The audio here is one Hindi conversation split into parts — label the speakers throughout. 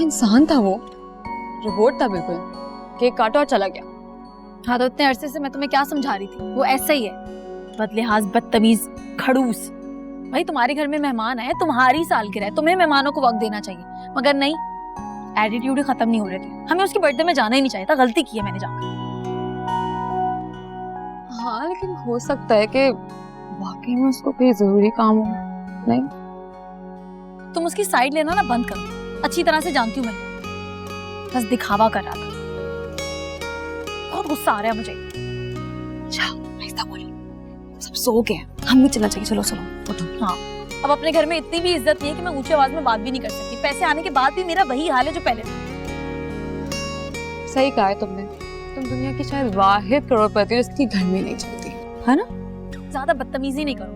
Speaker 1: इंसान था वो, रोबोट था बिल्कुल। केक काटा और चला गया।
Speaker 2: हाँ तो इतने अरसे से मैं तुम्हें क्या समझा रही थी, वो ऐसा ही है, बदलिहाज, बदतमीज, खड़ूस। भाई तुम्हारे घर में मेहमान आए, तुम्हारी सालगिरह है, तुम्हें मेहमानों को वक्त देना चाहिए, मगर नहीं, एटीट्यूड ही खत्म नहीं हो रहे थे। हमें उसकी बर्थडे में जाना ही नहीं चाहिए था, गलती की है मैंने जाकर।
Speaker 1: हाँ लेकिन हो सकता है कि वाकई में उसको कोई जरूरी काम हो। नहीं,
Speaker 2: तुम उसकी साइड लेना ना बंद करो, अच्छी तरह से जानती हूँ मैं, बस दिखावा कर रहा था। बहुत गुस्सा आ रहा है मुझे।
Speaker 1: ऐसा बोली, सब सो गए, हम भी चलना चाहिए। चलो चलो उठो।
Speaker 2: हाँ, अब अपने घर में इतनी भी इज्जत नहीं है कि मैं ऊंची आवाज में बात भी नहीं कर सकती। पैसे आने के बाद भी मेरा वही हाल है जो पहले था।
Speaker 1: सही कहा है तुमने, तुम दुनिया की शायद वाहिद करोड़पति हो जिसकी घर में नहीं चलती है ना।
Speaker 2: ज्यादा बदतमीजी नहीं करो,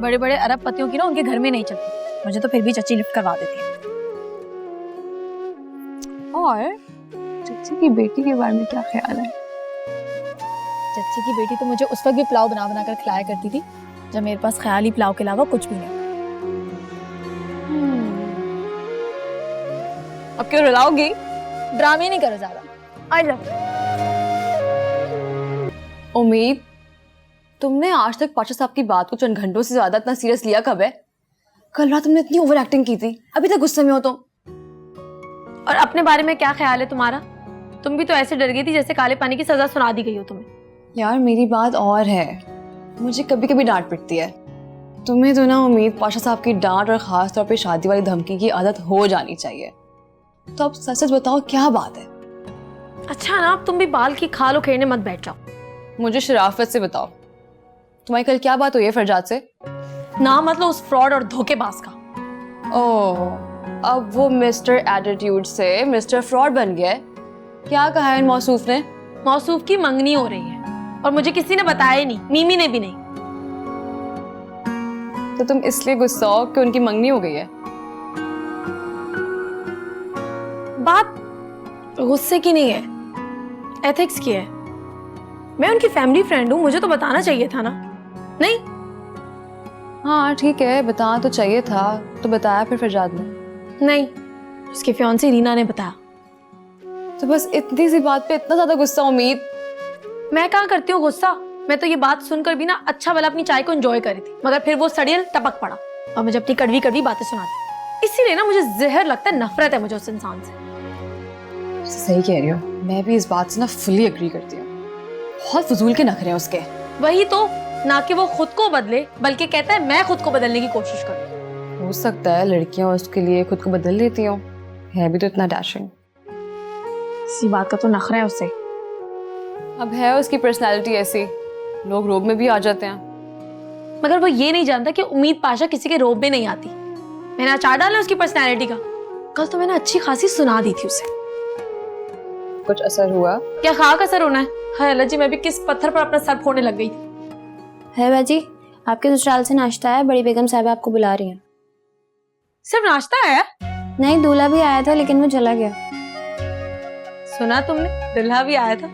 Speaker 2: बड़े बड़े अरबपतियों की ना उनके घर में नहीं चलती। मुझे तो फिर भी चच्ची लिफ्ट करवा देती है।
Speaker 1: और चच्ची की बेटी के बारे में क्या ख्याल है?
Speaker 2: चच्ची की बेटी तो मुझे उस वक्त भी पुलाव बना बना कर खिलाया करती थी जब मेरे पास ख्याली पुलाव के अलावा कुछ भी नहीं।
Speaker 1: अब क्यों रुलाओगी?
Speaker 2: ड्रामे नहीं करो ज्यादा। I love.
Speaker 1: उम्मीद, तुमने आज तक पाशा साहब की बात को चंद घंटों से ज्यादा इतना सीरियस लिया कब है? कल रात तुमने इतनी ओवर एक्टिंग की थी, अभी तक गुस्से में हो तुम।
Speaker 2: और अपने बारे में क्या ख्याल है तुम्हारा? तुम भी तो ऐसे डर गई थी जैसे काले पानी की सजा सुना दी गई हो तुम्हें।
Speaker 1: यार मेरी बात और है, मुझे कभी कभी डांट पिटती है। तुम्हें तो ना उम्मीद पाशा साहब की डांट और खास तौर पे शादी वाली धमकी की आदत हो जानी चाहिए। तो अब सच सच बताओ क्या बात है?
Speaker 2: अच्छा ना, अब तुम भी बाल की खाल उखेड़ने मत बैठ जाओ।
Speaker 1: मुझे शराफत से बताओ, तुम्हारी कल क्या बात हुई है फरजाद से?
Speaker 2: ना मतलब उस फ्रॉड और धोखेबाज का।
Speaker 1: ओह, अब वो मिस्टर एटीट्यूड से मिस्टर फ्रॉड बन गया है। क्या कहा है इन मौसूफ ने?
Speaker 2: मौसूफ की मंगनी हो रही है और मुझे किसी ने बताया ही नहीं, मीमी ने भी नहीं।
Speaker 1: तो तुम इसलिए गुस्सा हो कि उनकी मंगनी हो गई है?
Speaker 2: बात गुस्से की नहीं है, एथिक्स की है। मैं उनकी फैमिली फ्रेंड हूँ, मुझे तो बताना चाहिए था ना। नहीं?
Speaker 1: हाँ ठीक है, बताना तो चाहिए था, तो बताया फिर फरजाद ने?
Speaker 2: नहीं, उसकी फियांसी रीना ने बताया।
Speaker 1: तो बस इतनी सी बात पे इतना ज्यादा गुस्सा? उम्मीद,
Speaker 2: मैं कहाँ करती हूँ गुस्सा, मैं तो ये बात सुनकर भी ना अच्छा वाला अपनी चाय को एंजॉय करी थी, मगर फिर वो सड़ियल टपक पड़ा और मुझे अपनी कड़वी कड़वी बातें सुनाती। इसीलिए ना मुझे जहर लगता है, नफरत है मुझे उस इंसान से।
Speaker 1: सही कह रही हो, मैं भी इस बात से ना फुली एग्री करती हूँ। बहुत फजूल के नखरे हैं उसके।
Speaker 2: वही तो, ना कि वो खुद को बदले बल्कि कहता है मैं खुद को बदलने की कोशिश करूँ।
Speaker 1: हो सकता है लड़कियां उसके लिए खुद को बदल लेती हो, है भी तो इतना डैशिंग।
Speaker 2: इसी बात का तो नखरा है उससे।
Speaker 1: अब है उसकी पर्सनालिटी ऐसी, लोग रोब में भी आ जाते हैं।
Speaker 2: मगर वो ये नहीं जानता कि उम्मीद पाशा किसी के रोब में नहीं आती। मैंने अचार डाला उसकी पर्सनैलिटी का। कल तो मैंने अच्छी खासी सुना दी थी उसे।
Speaker 1: कुछ असर हुआ?
Speaker 2: क्या खाक असर होना है? हाय अल्लाह जी, मैं भी किस पत्थर पर अपना सर फोड़ने लग गई थी।
Speaker 3: है बाजी, आपके ससुराल से नाश्ता है, बड़ी बेगम साहब आपको बुला रही हैं।
Speaker 2: सिर्फ नाश्ता है?
Speaker 3: नहीं, दूल्हा भी आया था लेकिन वो चला गया।
Speaker 2: सुना तुमने, दूल्हा भी आया था?